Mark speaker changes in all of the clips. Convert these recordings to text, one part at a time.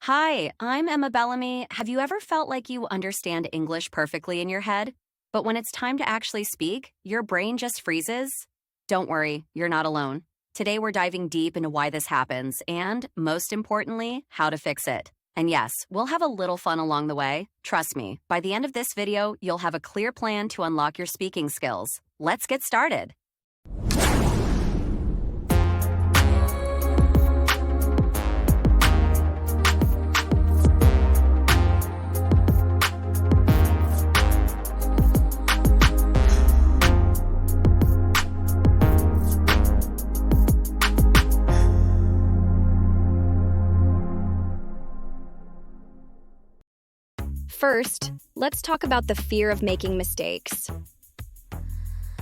Speaker 1: Hi, I'm Emma Bellamy. Have you ever felt like you understand English perfectly in your head, but when it's time to actually speak, your brain just freezes? Don't worry, you're not alone. Today we're diving deep into why this happens and, most importantly, how to fix it. And yes, we'll have a little fun along the way. Trust me, by the end of this video, you'll have a clear plan to unlock your speaking skills. Let's get started.
Speaker 2: First, let's talk about the fear of making mistakes.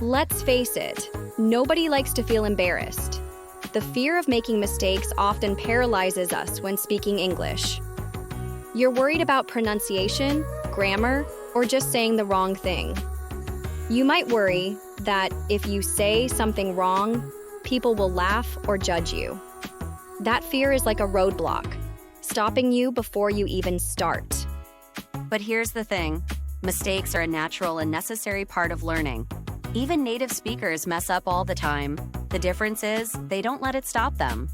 Speaker 2: Let's face it, nobody likes to feel embarrassed. The fear of making mistakes often paralyzes us when speaking English. You're worried about pronunciation, grammar, or just saying the wrong thing. You might worry that if you say something wrong, people will laugh or judge you. That fear is like a roadblock, stopping you before you even start.
Speaker 1: But here's the thing, mistakes are a natural and necessary part of learning. Even native speakers mess up all the time. The difference is, they don't let it stop them.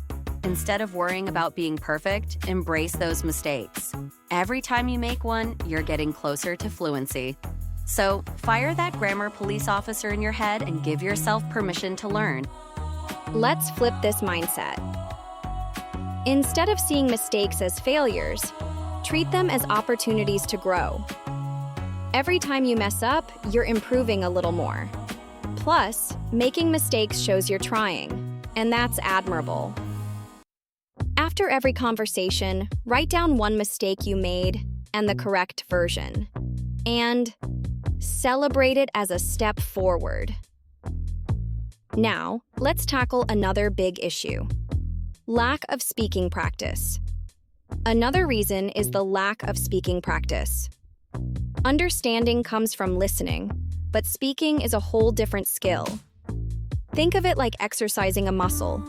Speaker 1: Instead of worrying about being perfect, embrace those mistakes. Every time you make one, you're getting closer to fluency. So, fire that grammar police officer in your head and give yourself permission to learn.
Speaker 2: Let's flip this mindset. Instead of seeing mistakes as failures, treat them as opportunities to grow. Every time you mess up, you're improving a little more. Plus, making mistakes shows you're trying, and that's admirable. After every conversation, write down one mistake you made and the correct version, and celebrate it as a step forward. Now, let's tackle another big issue: lack of speaking practice. Another reason is the lack of speaking practice. Understanding comes from listening, but speaking is a whole different skill. Think of it like exercising a muscle.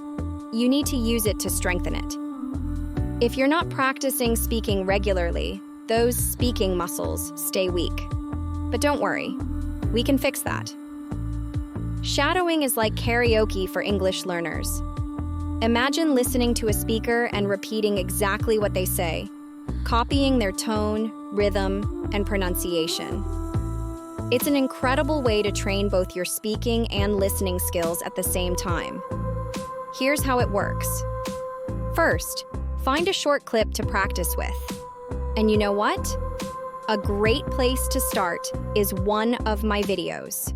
Speaker 2: You need to use it to strengthen it. If you're not practicing speaking regularly, those speaking muscles stay weak. But don't worry, we can fix that. Shadowing is like karaoke for English learners. Imagine listening to a speaker and repeating exactly what they say, copying their tone, rhythm, and pronunciation. It's an incredible way to train both your speaking and listening skills at the same time. Here's how it works. First, find a short clip to practice with. And you know what? A great place to start is one of my videos.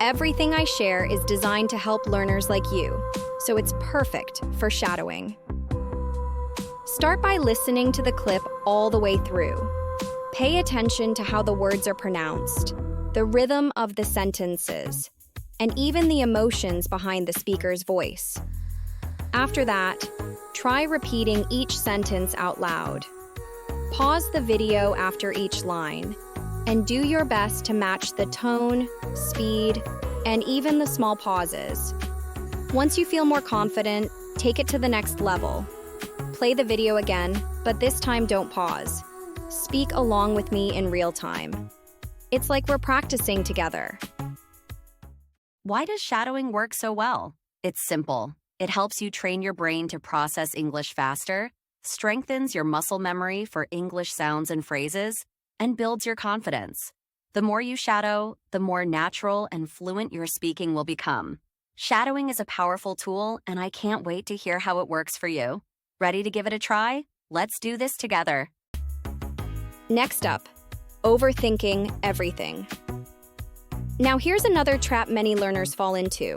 Speaker 2: Everything I share is designed to help learners like you, so it's perfect for shadowing. Start by listening to the clip all the way through. Pay attention to how the words are pronounced, the rhythm of the sentences, and even the emotions behind the speaker's voice. After that, try repeating each sentence out loud. Pause the video after each line, and do your best to match the tone, speed, and even the small pauses. Once you feel more confident, take it to the next level. Play the video again, but this time don't pause. Speak along with me in real time. It's like we're practicing together.
Speaker 1: Why does shadowing work so well? It's simple. It helps you train your brain to process English faster, strengthens your muscle memory for English sounds and phrases, and builds your confidence. The more you shadow, the more natural and fluent your speaking will become. Shadowing is a powerful tool, and I can't wait to hear how it works for you. Ready to give it a try? Let's do this together.
Speaker 2: Next up, overthinking everything. Now here's another trap many learners fall into: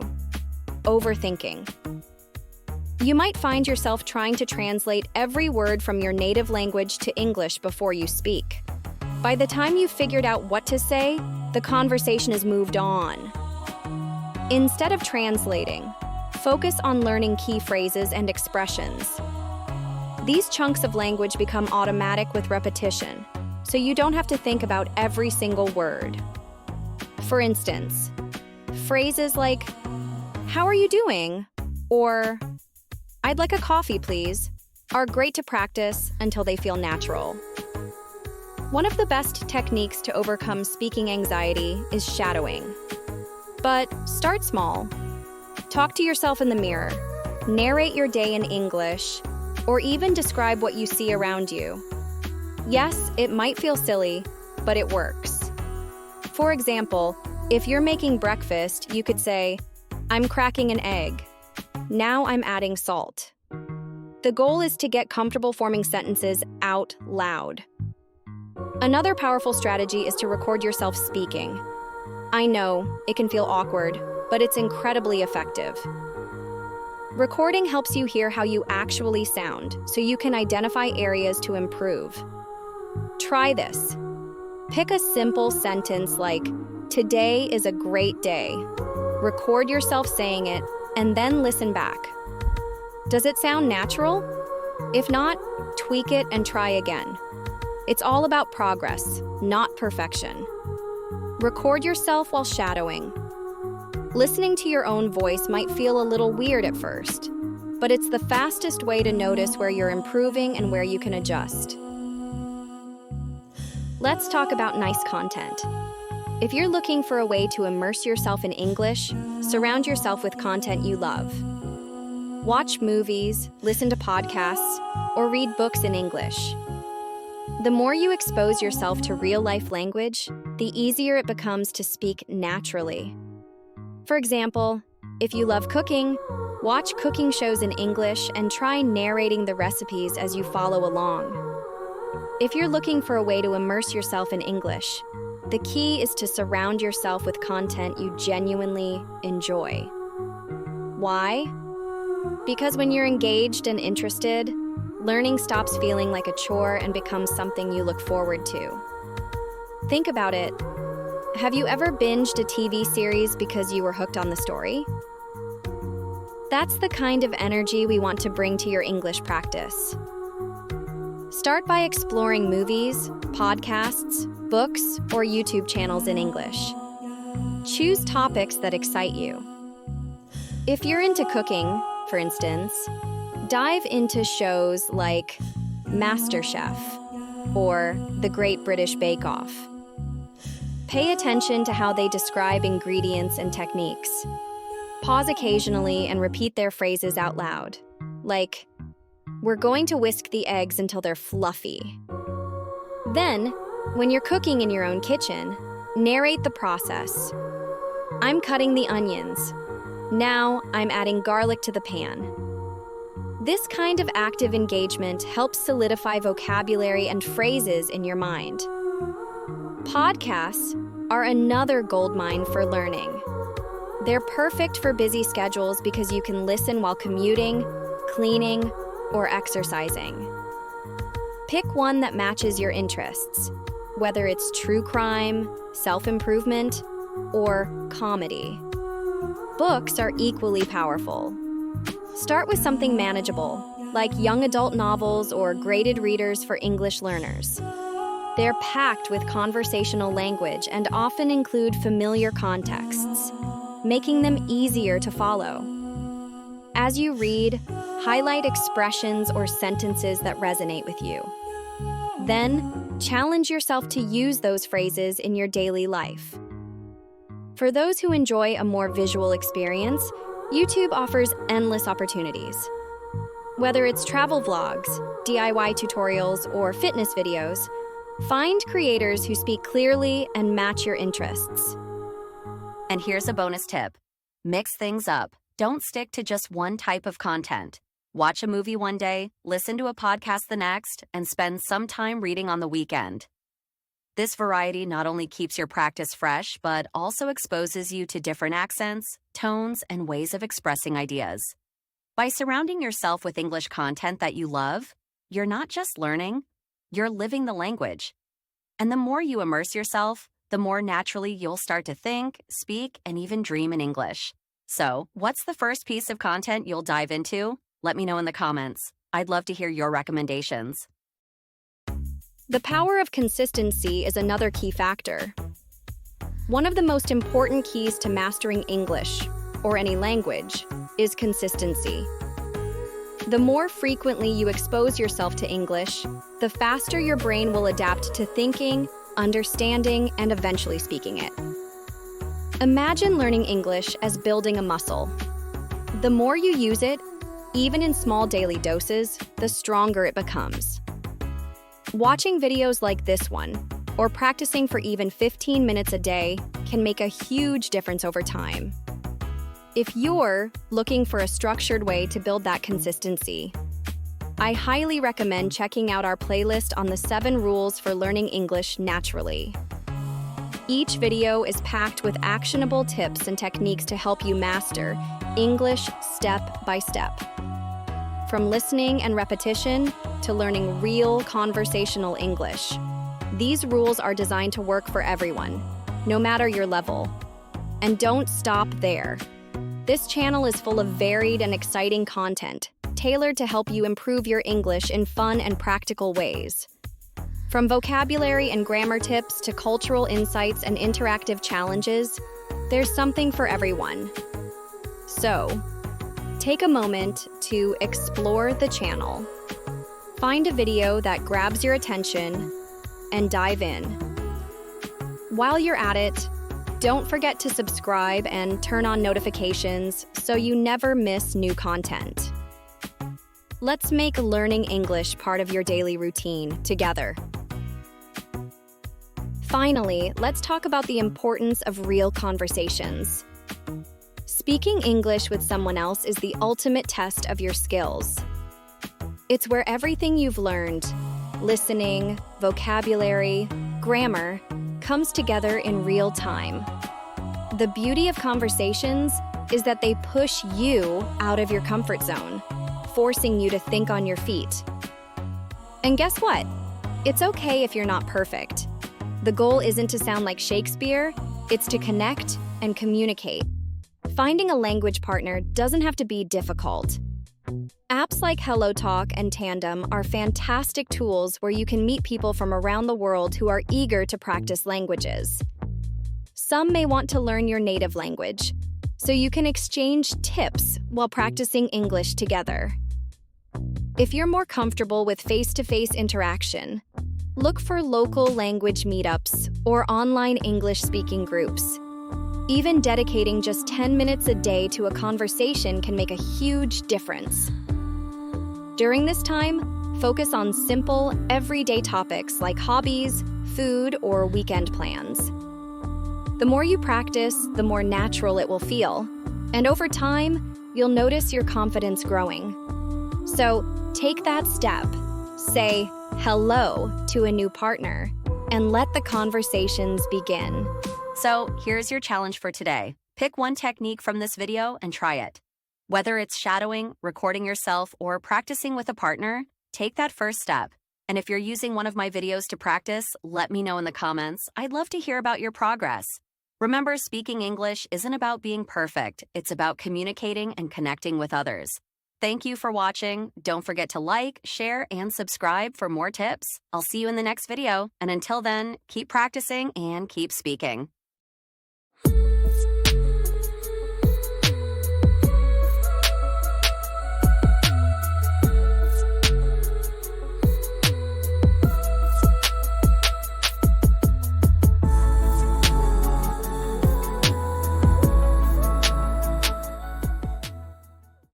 Speaker 2: overthinking. You might find yourself trying to translate every word from your native language to English before you speak. By the time you've figured out what to say, the conversation has moved on. Instead of translating, focus on learning key phrases and expressions. These chunks of language become automatic with repetition, so you don't have to think about every single word. For instance, phrases like, "How are you doing?" or "I'd like a coffee, please," are great to practice until they feel natural. One of the best techniques to overcome speaking anxiety is shadowing. But start small. Talk to yourself in the mirror, narrate your day in English, or even describe what you see around you. Yes, it might feel silly, but it works. For example, if you're making breakfast, you could say, "I'm cracking an egg. Now I'm adding salt." The goal is to get comfortable forming sentences out loud. Another powerful strategy is to record yourself speaking. I know, it can feel awkward, but it's incredibly effective. Recording helps you hear how you actually sound, so you can identify areas to improve. Try this. Pick a simple sentence like, "Today is a great day." Record yourself saying it, and then listen back. Does it sound natural? If not, tweak it and try again. It's all about progress, not perfection. Record yourself while shadowing. Listening to your own voice might feel a little weird at first, but it's the fastest way to notice where you're improving and where you can adjust. Let's talk about nice content. If you're looking for a way to immerse yourself in English, surround yourself with content you love. Watch movies, listen to podcasts, or read books in English. The more you expose yourself to real-life language, the easier it becomes to speak naturally. For example, if you love cooking, watch cooking shows in English and try narrating the recipes as you follow along. If you're looking for a way to immerse yourself in English, the key is to surround yourself with content you genuinely enjoy. Why? Because when you're engaged and interested, learning stops feeling like a chore and becomes something you look forward to. Think about it. Have you ever binged a TV series because you were hooked on the story? That's the kind of energy we want to bring to your English practice. Start by exploring movies, podcasts, books, or YouTube channels in English. Choose topics that excite you. If you're into cooking, for instance, dive into shows like MasterChef or The Great British Bake Off. Pay attention to how they describe ingredients and techniques. Pause occasionally and repeat their phrases out loud, like, "We're going to whisk the eggs until they're fluffy." Then, when you're cooking in your own kitchen, narrate the process. "I'm cutting the onions. Now I'm adding garlic to the pan." This kind of active engagement helps solidify vocabulary and phrases in your mind. Podcasts are another goldmine for learning. They're perfect for busy schedules because you can listen while commuting, cleaning, or exercising. Pick one that matches your interests, whether it's true crime, self-improvement, or comedy. Books are equally powerful. Start with something manageable, like young adult novels or graded readers for English learners. They're packed with conversational language and often include familiar contexts, making them easier to follow. As you read, highlight expressions or sentences that resonate with you. Then, challenge yourself to use those phrases in your daily life. For those who enjoy a more visual experience, YouTube offers endless opportunities. Whether it's travel vlogs, DIY tutorials, or fitness videos, find creators who speak clearly and match your interests.
Speaker 1: And here's a bonus tip. Mix things up. Don't stick to just one type of content. Watch a movie one day, listen to a podcast the next, and spend some time reading on the weekend. This variety not only keeps your practice fresh, but also exposes you to different accents, tones, and ways of expressing ideas. By surrounding yourself with English content that you love, you're not just learning, you're living the language. And the more you immerse yourself, the more naturally you'll start to think, speak, and even dream in English. So, what's the first piece of content you'll dive into? Let me know in the comments. I'd love to hear your recommendations.
Speaker 2: The power of consistency is another key factor. One of the most important keys to mastering English, or any language, is consistency. The more frequently you expose yourself to English, the faster your brain will adapt to thinking, understanding, and eventually speaking it. Imagine learning English as building a muscle. The more you use it, even in small daily doses, the stronger it becomes. Watching videos like this one, or practicing for even 15 minutes a day, can make a huge difference over time. If you're looking for a structured way to build that consistency, I highly recommend checking out our playlist on the 7 rules for learning English naturally. Each video is packed with actionable tips and techniques to help you master English step by step. From listening and repetition to learning real conversational English, these rules are designed to work for everyone, no matter your level. And don't stop there. This channel is full of varied and exciting content, tailored to help you improve your English in fun and practical ways. From vocabulary and grammar tips to cultural insights and interactive challenges, there's something for everyone. So, take a moment to explore the channel. Find a video that grabs your attention and dive in. While you're at it, don't forget to subscribe and turn on notifications so you never miss new content. Let's make learning English part of your daily routine together. Finally, let's talk about the importance of real conversations. Speaking English with someone else is the ultimate test of your skills. It's where everything you've learned, listening, vocabulary, grammar, comes together in real time. The beauty of conversations is that they push you out of your comfort zone, forcing you to think on your feet. And guess what? It's okay if you're not perfect. The goal isn't to sound like Shakespeare, it's to connect and communicate. Finding a language partner doesn't have to be difficult. Apps like HelloTalk and Tandem are fantastic tools where you can meet people from around the world who are eager to practice languages. Some may want to learn your native language, so you can exchange tips while practicing English together. If you're more comfortable with face-to-face interaction, look for local language meetups or online English-speaking groups. Even dedicating just 10 minutes a day to a conversation can make a huge difference. During this time, focus on simple, everyday topics like hobbies, food, or weekend plans. The more you practice, the more natural it will feel. And over time, you'll notice your confidence growing. So take that step. Say hello to a new partner and let the conversations begin.
Speaker 1: So here's your challenge for today. Pick one technique from this video and try it. Whether it's shadowing, recording yourself, or practicing with a partner, take that first step. And if you're using one of my videos to practice, let me know in the comments. I'd love to hear about your progress. Remember, speaking English isn't about being perfect. It's about communicating and connecting with others. Thank you for watching. Don't forget to like, share, and subscribe for more tips. I'll see you in the next video. And until then, keep practicing and keep speaking.